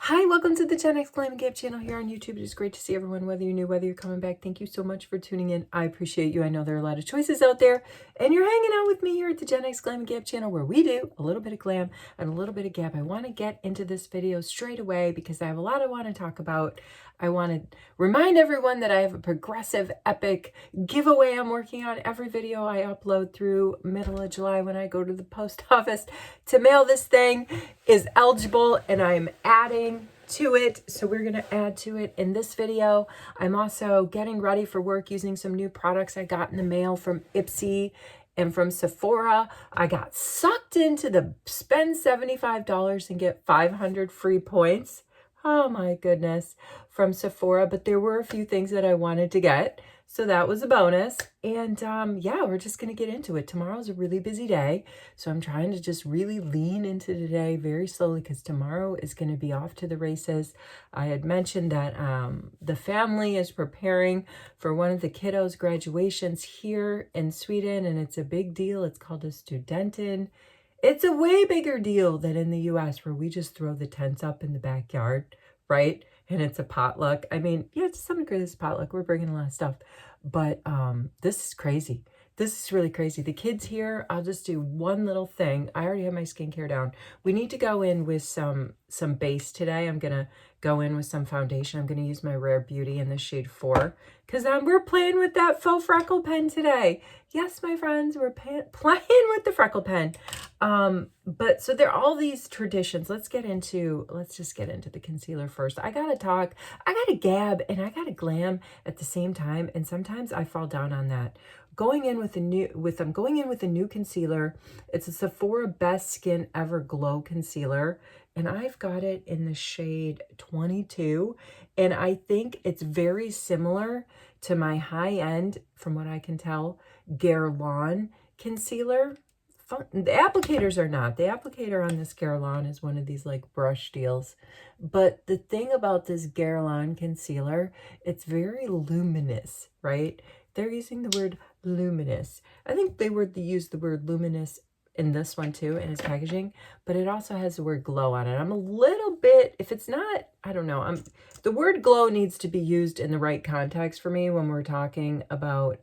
Hi, welcome to the GenX Glam Gab channel here on YouTube. It is great to see everyone, whether you're new, whether you're coming back. Thank you so much for tuning in. I appreciate you. I know there are a lot of choices out there, and you're hanging out with me here at the GenX Glam Gab channel, where we do a little bit of glam and a little bit of gab. I want to get into this video straight away because I have a lot I want to talk about. I want to remind everyone that I have a progressive epic giveaway I'm working on. Every video I upload through middle of July when I go to the post office to mail this thing is eligible, and I'm adding to it. So we're going to add to it in this video. I'm also getting ready for work using some new products I got in the mail from Ipsy and from Sephora. I got sucked into the spend $75 and get 500 free points. Oh my goodness, from Sephora. But there were a few things that I wanted to get, so that was a bonus. And yeah, we're just going to get into it. Tomorrow's a really busy day, so I'm trying to just really lean into today very slowly because tomorrow is going to be off to the races. I had mentioned that the family is preparing for one of the kiddos' graduations here in Sweden, and it's a big deal. It's called a studenten. It's a way bigger deal than in the US, where we just throw the tents up in the backyard, right? And it's a potluck. I mean, yeah, to some degree, this is potluck. We're bringing a lot of stuff. But this is crazy. This is really crazy. The kids here, I'll just do one little thing. I already have my skincare down. We need to go in with some base today. I'm going to go in with some foundation. I'm going to use my Rare Beauty in the shade 4 because we're playing with that faux freckle pen today. Yes, my friends, we're playing with the freckle pen. But so there are all these traditions. Let's just get into the concealer first. I got to gab and I got to glam at the same time. And sometimes I fall down on that. I'm going in with a new concealer. It's a Sephora Best Skin Ever Glow Concealer, and I've got it in the shade 22, and I think it's very similar to my high-end, from what I can tell, GRWM concealer. The applicators are not. The applicator on this GRWM is one of these like brush deals. But the thing about this GRWM concealer, it's very luminous, right? They're using the word luminous. I think they used the word luminous in this one too, in its packaging, but it also has the word glow on it. I'm a little bit, if it's not, I don't know. The word glow needs to be used in the right context for me when we're talking about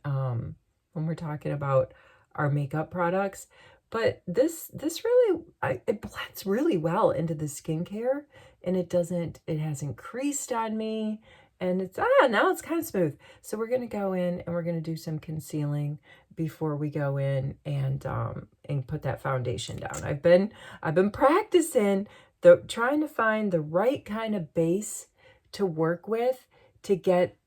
our makeup products. But this really, it blends really well into the skincare, and it hasn't creased on me. And it's, now it's kind of smooth. So we're going to go in and we're going to do some concealing before we go in and put that foundation down. I've been practicing trying to find the right kind of base to work with to get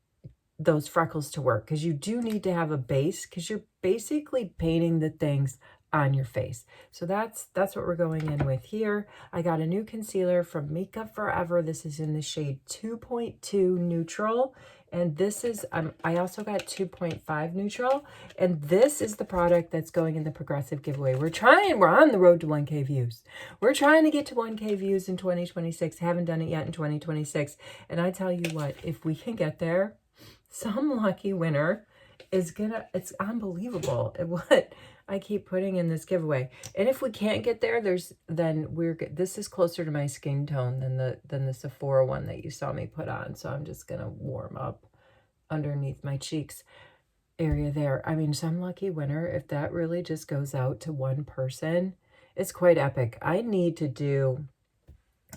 those freckles to work, because you do need to have a base, because you're basically painting the things on your face. So that's what we're going in with here. I got a new concealer from Makeup Forever. This is in the shade 2.2 neutral, and this is I also got 2.5 neutral, and this is the product that's going in the progressive giveaway. We're on the road to 1K views. We're trying to get to 1K views in 2026. Haven't done it yet in 2026, and I tell you what, if we can get there, some lucky winner it's unbelievable what I keep putting in this giveaway. And if we can't get there, this is closer to my skin tone than the Sephora one that you saw me put on. So I'm just going to warm up underneath my cheeks area there. I mean, some lucky winner, if that really just goes out to one person, it's quite epic. I need to do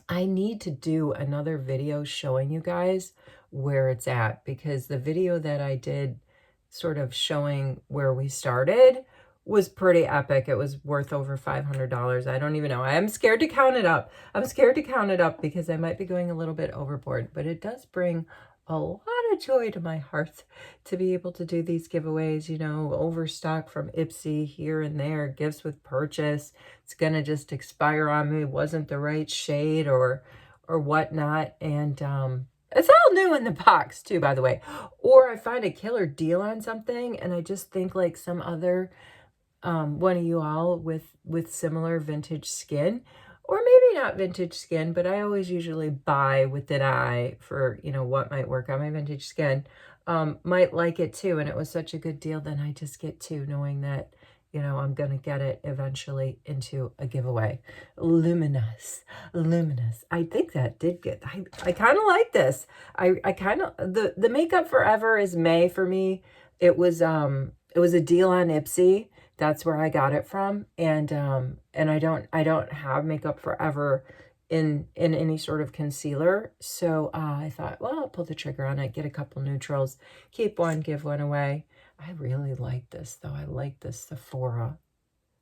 another video showing you guys where it's at, because the video that I did sort of showing where we started was pretty epic. It was worth over $500. I don't even know. I'm scared to count it up. I'm scared to count it up because I might be going a little bit overboard, but it does bring a lot of joy to my heart to be able to do these giveaways, you know, overstock from Ipsy here and there, gifts with purchase. It's going to just expire on me. It wasn't the right shade or whatnot. And, it's all new in the box too, by the way. Or I find a killer deal on something and I just think like some other one of you all with similar vintage skin, or maybe not vintage skin, but I always usually buy with an eye for, you know, what might work on my vintage skin, might like it too. And it was such a good deal, then I just get two, knowing that you know, I'm going to get it eventually into a giveaway. Luminous, luminous. I think that did good. I kind of like this. I kind of, the Makeup Forever is May for me. It was a deal on Ipsy. That's where I got it from. And I don't have Makeup Forever in any sort of concealer. So I thought, well, I'll pull the trigger on it, get a couple neutrals, keep one, give one away. I really like this, though. I like this Sephora.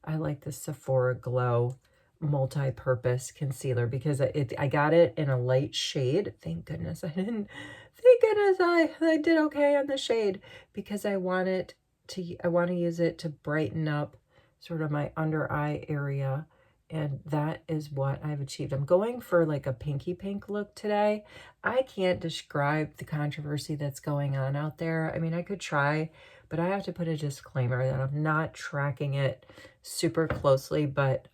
I like this Sephora Glow multi-purpose concealer because I got it in a light shade. Thank goodness I didn't. Thank goodness I did okay on the shade because I want to use it to brighten up sort of my under eye area. And that is what I've achieved. I'm going for like a pinky pink look today. I can't describe the controversy that's going on out there. I mean, I could try, but I have to put a disclaimer that I'm not tracking it super closely, but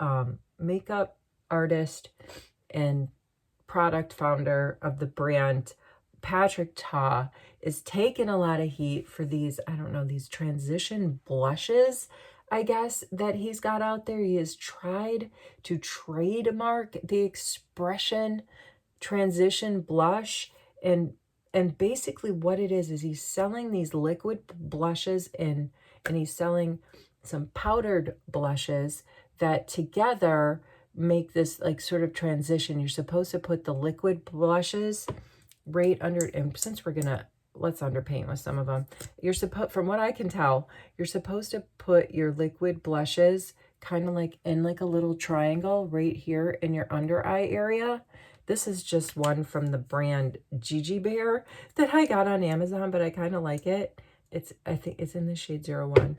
makeup artist and product founder of the brand, Patrick Ta, is taking a lot of heat for these, I don't know, these transition blushes, I guess, that he's got out there. He has tried to trademark the expression transition blush, and basically what it is he's selling these liquid blushes and he's selling some powdered blushes that together make this like sort of transition. You're supposed to put the liquid blushes right under, and since we're gonna, let's underpaint with some of them. You're supposed, from what I can tell, you're supposed to put your liquid blushes kind of like in like a little triangle right here in your under eye area. This is just one from the brand Gigi Bear that I got on Amazon, but I kind of like it. I think it's in the shade 01.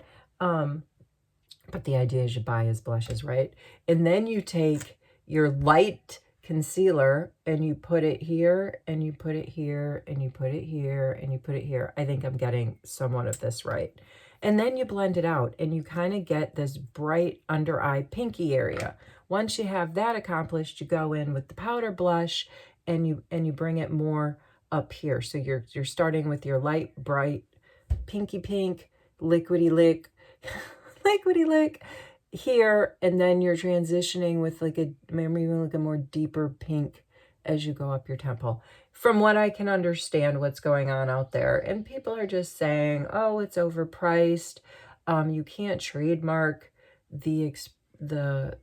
But the idea is you buy his blushes, right? And then you take your light concealer and you put it here and you put it here and you put it here and you put it here. I think I'm getting somewhat of this right. And then you blend it out and you kind of get this bright under eye pinky area. Once you have that accomplished, you go in with the powder blush and you bring it more up here. So you're starting with your light, bright, pinky pink, liquidy lick, liquidy lick here, and then you're transitioning with like maybe like a more deeper pink as you go up your temple. From what I can understand what's going on out there, and people are just saying, oh, it's overpriced. You can't trademark the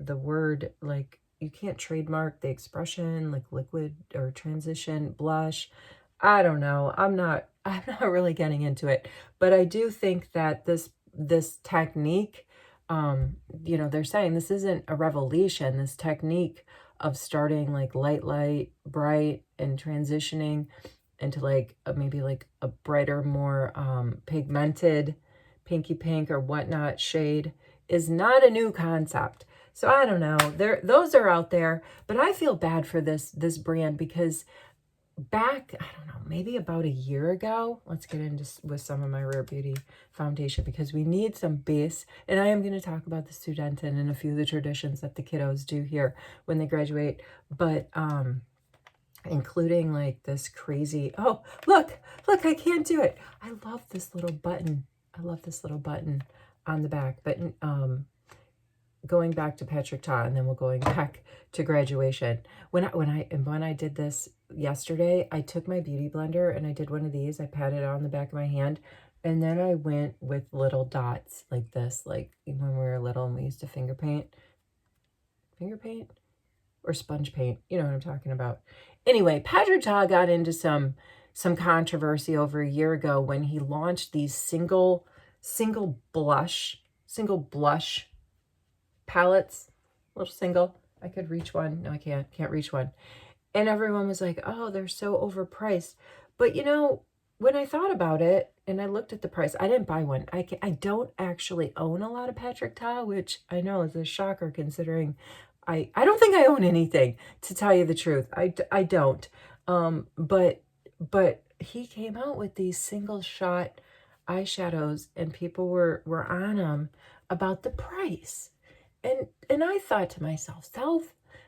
word, like you can't trademark the expression like liquid or transition blush. I don't know. I'm not really getting into it, but I do think that this technique, you know, they're saying this isn't a revolution. This technique of starting like light, bright, and transitioning into like maybe like a brighter, more pigmented pinky pink or whatnot shade is not a new concept. So I don't know. Those are out there, but I feel bad for this brand because back, I don't know, maybe about a year ago, let's get into with some of my Rare Beauty foundation because we need some base. And I am going to talk about the Studentin and a few of the traditions that the kiddos do here when they graduate. But including like this crazy, oh, look, I can't do it. I love this little button. I love this little button on the back. But going back to Patrick Ta, and then we're going back to graduation. When I did this yesterday, I took my beauty blender and I did one of these. I patted it on the back of my hand, and then I went with little dots like this, like when we were little and we used to finger paint or sponge paint. You know what I'm talking about. Anyway, Patrick Ta got into some controversy over a year ago when he launched these single blush palettes, little single. I could reach one. No, I can't reach one. And everyone was like, oh, they're so overpriced. But you know, when I thought about it and I looked at the price, I didn't buy one. I don't actually own a lot of Patrick Ta, which I know is a shocker considering I don't think I own anything, to tell you the truth. I don't. But he came out with these single shot eyeshadows and people were on them about the price. And I thought to myself,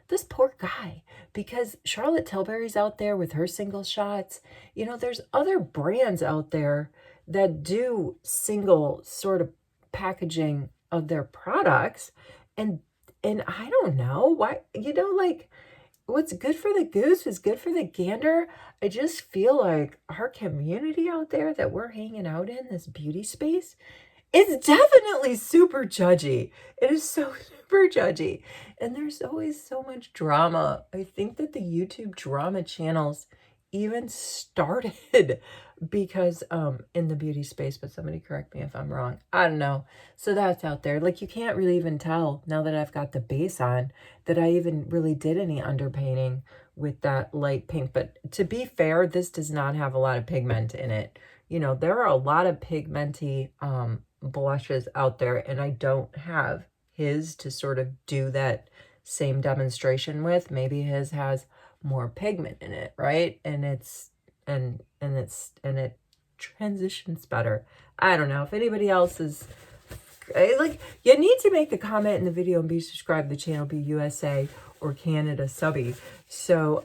this poor guy, because Charlotte Tilbury's out there with her single shots. You know, there's other brands out there that do single sort of packaging of their products. And I don't know why, like, what's good for the goose is good for the gander. I just feel like our community out there that we're hanging out in, this beauty space, it's definitely super judgy. It is so super judgy. And there's always so much drama. I think that the YouTube drama channels even started because in the beauty space, but somebody correct me if I'm wrong. I don't know. So that's out there. Like, you can't really even tell now that I've got the base on that I even really did any underpainting with that light pink. But to be fair, this does not have a lot of pigment in it. You know, there are a lot of pigmenty blushes out there, and I don't have his to sort of do that same demonstration with. Maybe his has more pigment in it, right? And it transitions better. I don't know if anybody else is like, you need to make a comment in the video and be subscribed to the channel, be USA or Canada subby. So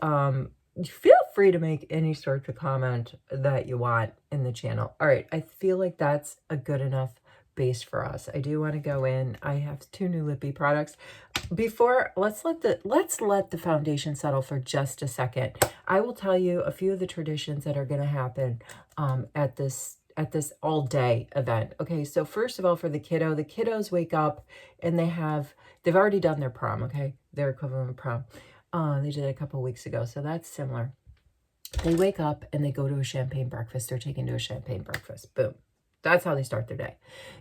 feel free to make any sort of comment that you want in the channel. All right, I feel like that's a good enough base for us. I do want to go in. I have 2 new lippy products. Before, let's let the foundation settle for just a second. I will tell you a few of the traditions that are going to happen at this all day event. Okay, so first of all, for the kiddos wake up and they've already done their prom. Okay, their equivalent of prom. They did it a couple weeks ago, so that's similar. They wake up and they go to a champagne breakfast. They're taken to a champagne breakfast. Boom. That's how they start their day.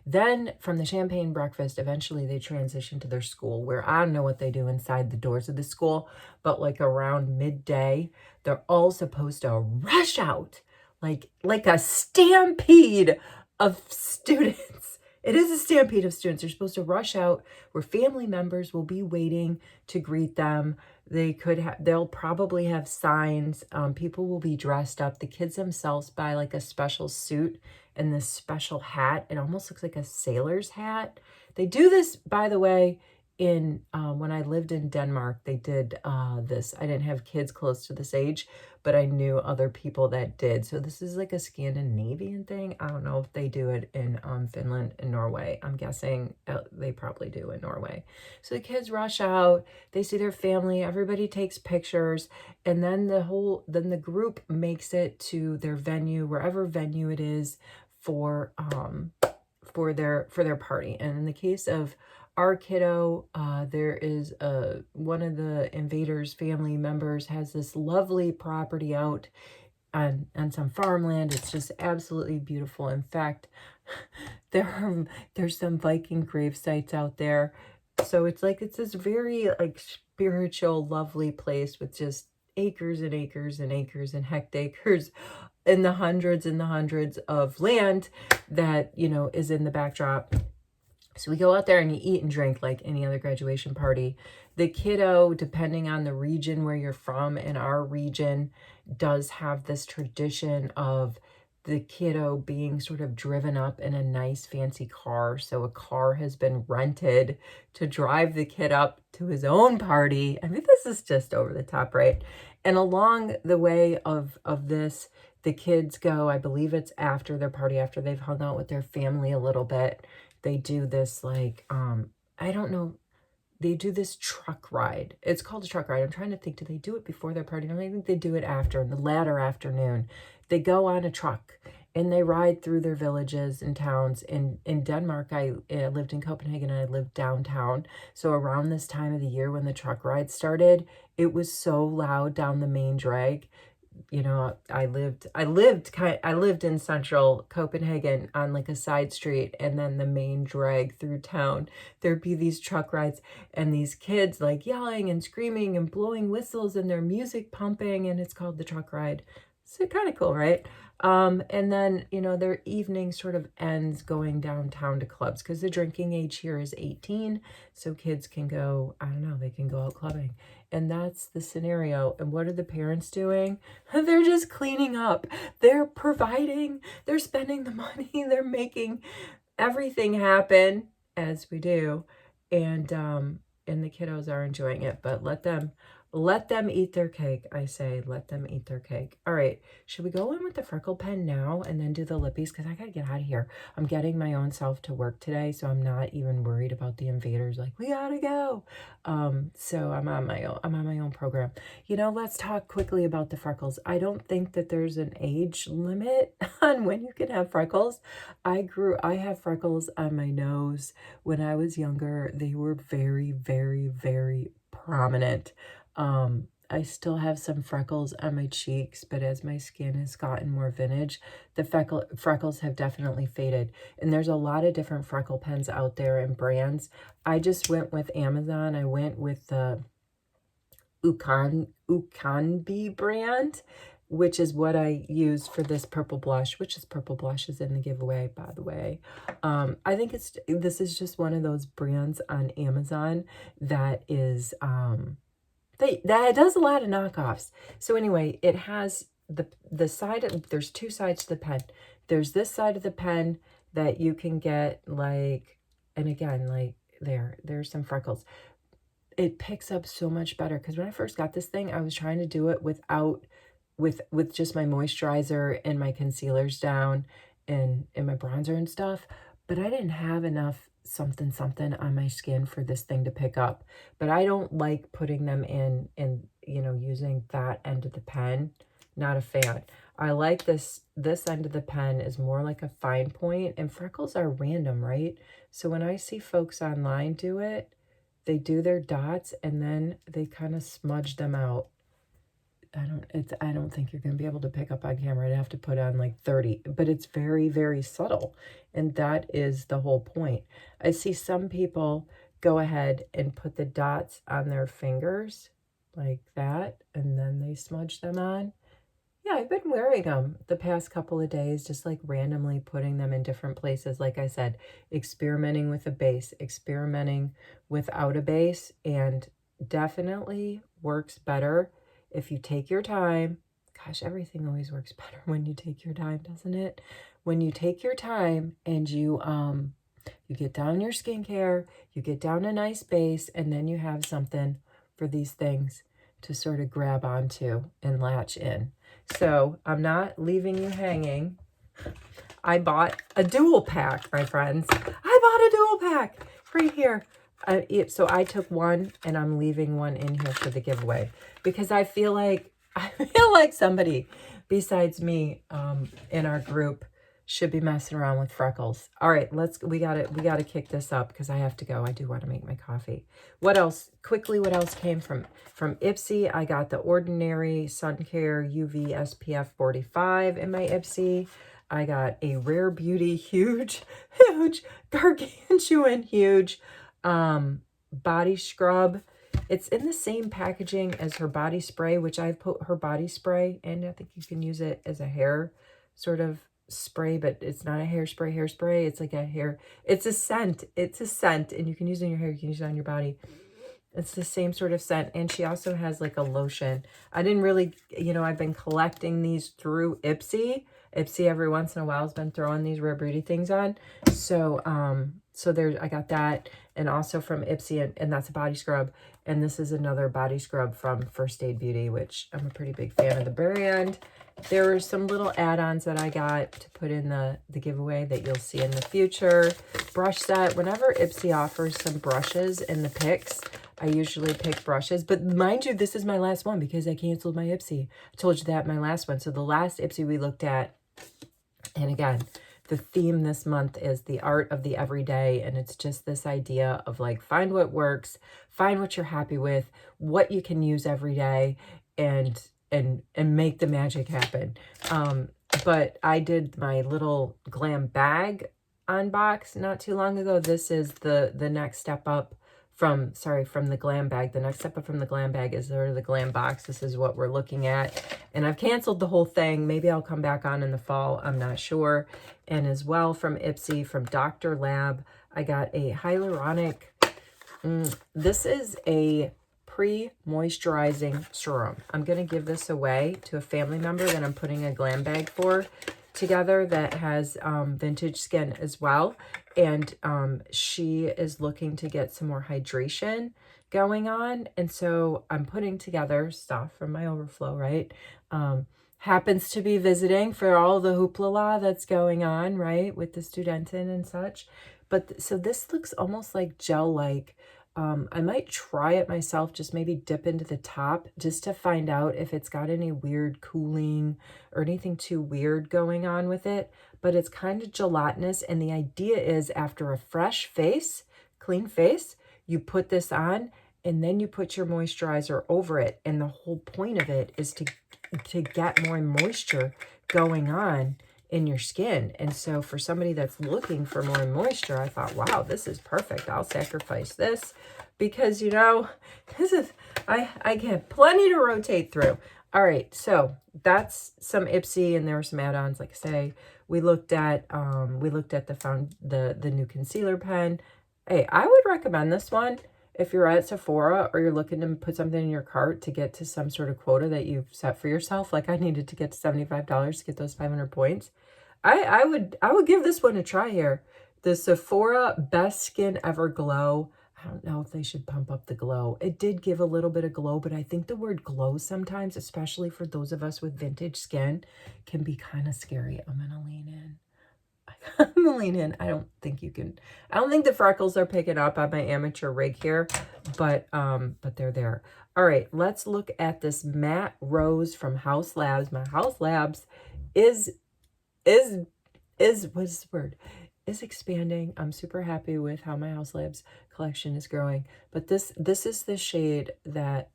Then from the champagne breakfast, eventually they transition to their school, where I don't know what they do inside the doors of the school, but like around midday, they're all supposed to rush out like a stampede of students. It is a stampede of students. They're supposed to rush out where family members will be waiting to greet them. They'll probably have signs. People will be dressed up. The kids themselves buy like a special suit and this special hat. It almost looks like a sailor's hat. They do this, by the way, in when I lived in Denmark. They did this. I didn't have kids close to this age, but I knew other people that did. So this is like a Scandinavian thing. I don't know if they do it in Finland and Norway. I'm guessing they probably do in Norway. So the kids rush out, they see their family, everybody takes pictures, and then the group makes it to their venue, wherever venue it is for their party. And in the case of our kiddo, there is one of the invaders' family members has this lovely property out on some farmland. It's just absolutely beautiful. In fact, there's some Viking grave sites out there. So it's this very like spiritual, lovely place with just acres and acres and acres and hectares in the hundreds and the hundreds of land that, is in the backdrop. So we go out there and you eat and drink like any other graduation party. The kiddo, depending on the region where you're from, in our region, does have this tradition of the kiddo being sort of driven up in a nice fancy car. So a car has been rented to drive the kid up to his own party. I mean, this is just over the top, right? And along the way of this, the kids go, I believe it's after their party, after they've hung out with their family a little bit, they do this like, I don't know, they do this truck ride. It's called a truck ride. I'm trying to think, do they do it before their party? I think they do it after, in the latter afternoon. They go on a truck and they ride through their villages and towns. In Denmark, I lived in Copenhagen and I lived downtown. So around this time of the year when the truck ride started, it was so loud down the main drag. I lived in central Copenhagen on like a side street, and then the main drag through town, there'd be these truck rides and these kids like yelling and screaming and blowing whistles and their music pumping, and it's called the truck ride. So kind of cool, right? And then, their evening sort of ends going downtown to clubs because the drinking age here is 18. So kids can go, I don't know, they can go out clubbing. And that's the scenario. And what are the parents doing? They're just cleaning up. They're providing. They're spending the money. They're making everything happen, as we do. And the kiddos are enjoying it. But let them Let them eat their cake. I say, let them eat their cake. All right. Should we go in with the Freckle Pen now and then do the lippies? Because I got to get out of here. I'm getting my own self to work today, so I'm not even worried about the invaders. Like, we got to go. So I'm on my own. I'm on my own program. You know, let's talk quickly about the freckles. I don't think that there's an age limit on when you can have freckles. I have freckles on my nose. When I was younger, they were very, very, very prominent. I still have some freckles on my cheeks, but as my skin has gotten more vintage, the freckles have definitely faded. And there's a lot of different freckle pens out there and brands. I just went with Amazon. I went with the Ukanbi brand, which is what I use for this purple blush, which is purple blush is in the giveaway, by the way. I think this is just one of those brands on Amazon that is, that does a lot of knockoffs. So anyway, it has the side of, there's two sides to the pen. There's this side of the pen that you can get like, and again, like there's some freckles. It picks up so much better, because when I first got this thing, I was trying to do it without, with just my moisturizer and my concealers down and my bronzer and stuff, but I didn't have enough something on my skin for this thing to pick up. But I don't like putting them in and, you know, using that end of the pen. Not a fan. I like this end of the pen is more like a fine point, and freckles are random, right? So when I see folks online do it, they do their dots and then they kind of smudge them out. I don't think you're going to be able to pick up on camera. I'd have to put on like 30, but it's very, very subtle. And that is the whole point. I see some people go ahead and put the dots on their fingers like that, and then they smudge them on. Yeah, I've been wearing them the past couple of days, just like randomly putting them in different places. Like I said, experimenting with a base, experimenting without a base, and definitely works better if you take your time. Gosh, everything always works better when you take your time, doesn't it? When you take your time and you get down your skincare, you get down a nice base, and then you have something for these things to sort of grab onto and latch in. So I'm not leaving you hanging. I bought a dual pack, my friends. I bought a dual pack right here. So I took one and I'm leaving one in here for the giveaway, because I feel like somebody besides me in our group should be messing around with freckles. All right, we gotta kick this up because I have to go. I do want to make my coffee. What else? Quickly, what else came from Ipsy? I got the Ordinary Sun Care UV SPF 45 in my Ipsy. I got a Rare Beauty huge, gargantuan, huge body scrub. It's in the same packaging as her body spray, which I've put her body spray in. I think you can use it as a hair sort of spray, but it's not a hairspray. It's like it's a scent. It's a scent, and you can use it in your hair, you can use it on your body. It's the same sort of scent. And she also has like a lotion. I didn't really, you know, I've been collecting these through Ipsy. Ipsy every once in a while has been throwing these Rare Beauty things on. So, I got that, and also from Ipsy, and that's a body scrub. And this is another body scrub from First Aid Beauty, which I'm a pretty big fan of the brand. There were some little add-ons that I got to put in the giveaway that you'll see in the future. Brush set. Whenever Ipsy offers some brushes in the picks, I usually pick brushes. But mind you, this is my last one because I canceled my Ipsy. I told you that my last one. So the last Ipsy we looked at, and again, the theme this month is the art of the everyday, and it's just this idea of like, find what works, find what you're happy with, what you can use every day, and make the magic happen. But I did my little glam bag unbox not too long ago. This is the next step up from the glam bag. The next step up from the glam bag is sort of the glam box. This is what we're looking at. And I've canceled the whole thing. Maybe I'll come back on in the fall. I'm not sure. And as well from Ipsy, from Dr. Lab, I got a hyaluronic. This is a pre-moisturizing serum. I'm going to give this away to a family member that I'm putting a glam bag for together that has vintage skin as well. And she is looking to get some more hydration going on. And so I'm putting together stuff from my overflow, right? Happens to be visiting for all the hoopla that's going on, right? With the Studentin and such. But so this looks almost like gel-like. I might try it myself, just maybe dip into the top just to find out if it's got any weird cooling or anything too weird going on with it. But it's kind of gelatinous, and the idea is after a fresh face, clean face, you put this on and then you put your moisturizer over it. And the whole point of it is to get more moisture going on in your skin. And so for somebody that's looking for more moisture, I thought, wow, this is perfect. I'll sacrifice this because, you know, this is, I get plenty to rotate through. All right, so that's some Ipsy, and there were some add-ons. Like I say, we looked at the new concealer pen. Hey, I would recommend this one if you're at Sephora or you're looking to put something in your cart to get to some sort of quota that you've set for yourself. Like I needed to get to $75 to get those 500 points. I would give this one a try here. The Sephora Best Skin Ever Glow. I don't know if they should pump up the glow. It did give a little bit of glow, but I think the word glow sometimes, especially for those of us with vintage skin, can be kind of scary. I'm going to lean in. I'm going to lean in. I don't think the freckles are picking up on my amateur rig here, but they're there. All right, let's look at this matte rose from Haus Labs. My Haus Labs is what's the word? Is expanding. I'm super happy with how my Haus Labs collection is growing. But this is the shade that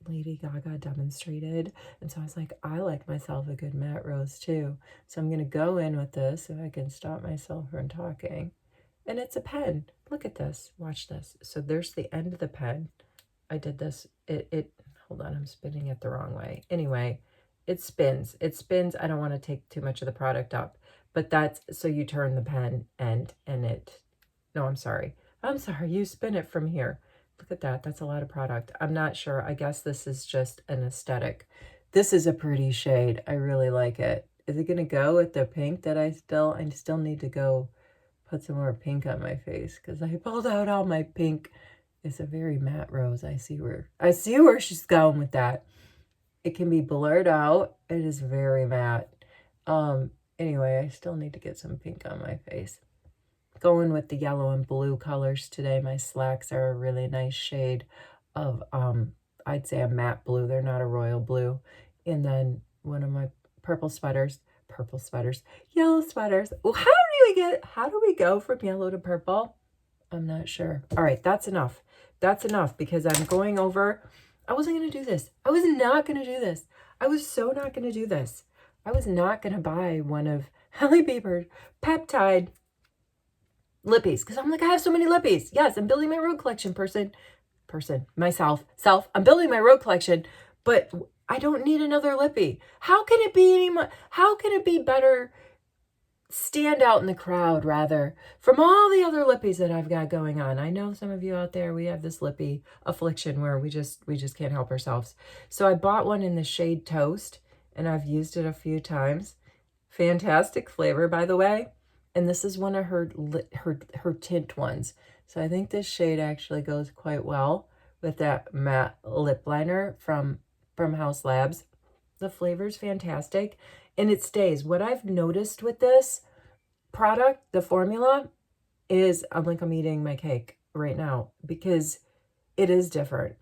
Lady Gaga demonstrated. And so I was like, I like myself a good matte rose too. So I'm going to go in with this if I can stop myself from talking. And it's a pen. Look at this. Watch this. So there's the end of the pen. I did this. Hold on, I'm spinning it the wrong way. Anyway, it spins. It spins. I don't want to take too much of the product up. But that's, so you turn the pen and it, no, I'm sorry, you spin it from here. Look at that, that's a lot of product. I'm not sure, I guess this is just an aesthetic. This is a pretty shade, I really like it. Is it gonna go with the pink that I still need to go put some more pink on my face because I pulled out all my pink. It's a very matte rose, I see where she's going with that. It can be blurred out, it is very matte. Anyway, I still need to get some pink on my face. Going with the yellow and blue colors today. My slacks are a really nice shade of, I'd say a matte blue. They're not a royal blue. And then one of my purple sweaters, yellow sweaters. Well, how do we go from yellow to purple? I'm not sure. All right, that's enough. That's enough because I'm going over. I wasn't going to do this. I was not going to do this. I was so not going to do this. I was not going to buy one of Hailey Bieber's peptide lippies because I'm like, I have so many lippies. Yes, I'm building my road collection myself. I'm building my road collection, but I don't need another lippy. How can it be better, stand out in the crowd rather from all the other lippies that I've got going on? I know some of you out there, we have this lippy affliction where we just can't help ourselves. So I bought one in the shade Toast. And I've used it a few times. Fantastic flavor, by the way. And this is one of her tint ones. So I think this shade actually goes quite well with that matte lip liner from Haus Labs. The flavor's fantastic. And it stays. What I've noticed with this product, the formula, is I'm eating my cake right now because it is different.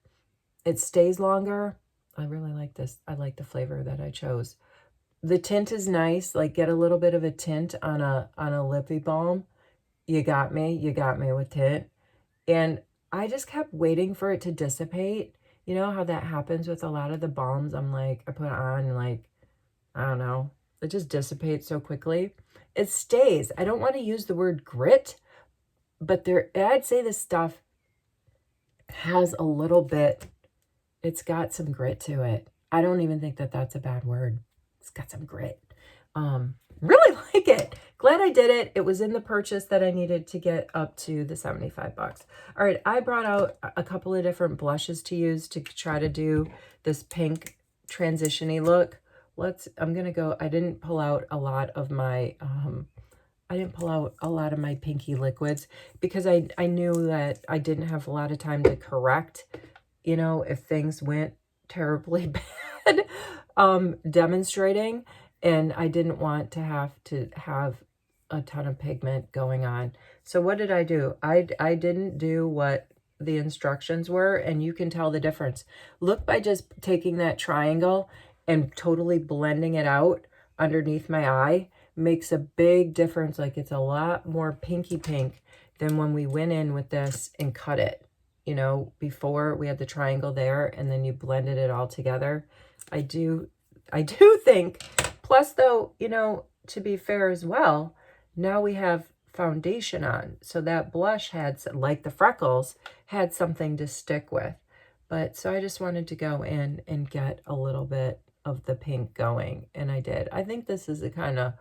It stays longer. I really like this. I like the flavor that I chose. The tint is nice. Like get a little bit of a tint on a lippy balm. You got me with tint. And I just kept waiting for it to dissipate. You know how that happens with a lot of the balms. I'm like, I put it on and like, I don't know. It just dissipates so quickly. It stays. I don't want to use the word grit, but I'd say this stuff has a little bit. It's got some grit to it. I don't even think that that's a bad word. It's got some grit. Really like it. Glad I did it. It was in the purchase that I needed to get up to the 75 bucks. All right, I brought out a couple of different blushes to use to try to do this pink transition-y look I'm going to go, I didn't pull out a lot of my, pinky liquids because I knew that I didn't have a lot of time to correct, you know, if things went terribly bad, demonstrating, and I didn't want to have a ton of pigment going on. So what did I do? I didn't do what the instructions were, and you can tell the difference. Look, by just taking that triangle and totally blending it out underneath my eye makes a big difference. Like, it's a lot more pinky pink than when we went in with this and cut it. You know, before we had the triangle there and then you blended it all together. I do think, plus though, you know, to be fair as well, now we have foundation on. So that blush had, like the Freckles, had something to stick with. But so I just wanted to go in and get a little bit of the pink going, and I did. I think this is the kind of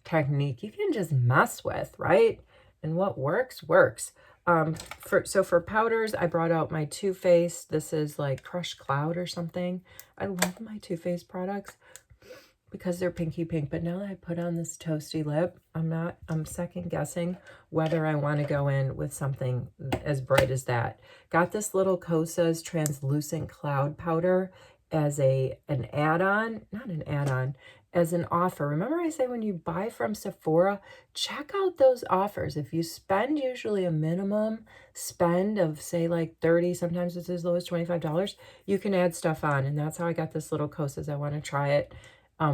technique you can just mess with, right? And what works, works. So for powders, I brought out my Too Faced. This is like Crushed Cloud or something. I love my Too Faced products because they're pinky pink. But now that I put on this toasty lip, I'm second guessing whether I want to go in with something as bright as that. Got this little Kosas translucent cloud powder as an add-on, not an add-on, as an offer. Remember I say when you buy from Sephora, check out those offers. If you spend usually a minimum spend of, say, like 30, sometimes it's as low as $25, you can add stuff on. And that's how I got this little Kosas. I want to try it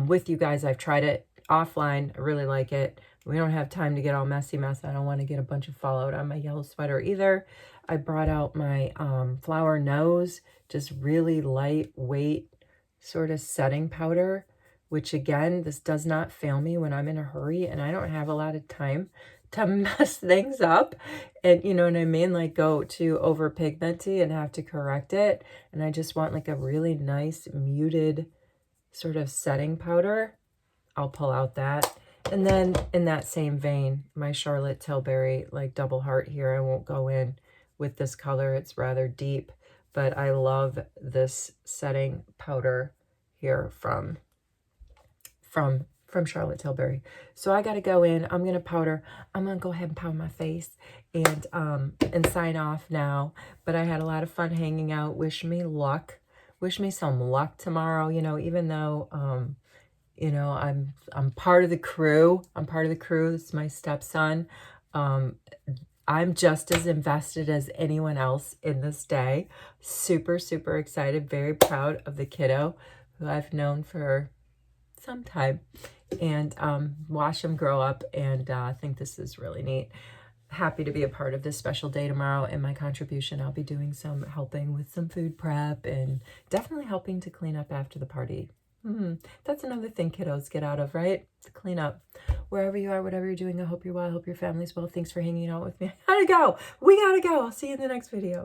with you guys. I've tried it offline. I really like it. We don't have time to get all messy. I don't want to get a bunch of fallout on my yellow sweater either. I brought out my Flower Nose, just really lightweight sort of setting powder, which again, this does not fail me when I'm in a hurry and I don't have a lot of time to mess things up. And you know what I mean? Like go to over pigmenty and have to correct it. And I just want like a really nice muted sort of setting powder. I'll pull out that. And then in that same vein, my Charlotte Tilbury like double heart here. I won't go in with this color. It's rather deep, but I love this setting powder here from Charlotte Tilbury. So I got to go in. I'm going to powder. I'm going to go ahead and powder my face and sign off now. But I had a lot of fun hanging out. Wish me luck. Wish me some luck tomorrow. You know, even though, you know, I'm part of the crew. I'm part of the crew. It's my stepson. I'm just as invested as anyone else in this day. Super, super excited. Very proud of the kiddo who I've known for some time, and watch him grow up, and I think this is really neat. Happy to be a part of this special day tomorrow. And my contribution, I'll be doing some helping with some food prep and definitely helping to clean up after the party. That's another thing kiddos get out of, right? To clean up. Wherever you are, whatever you're doing, I hope you're well. I hope your family's well. Thanks for hanging out with me. I gotta go. We gotta go. I'll see you in the next video.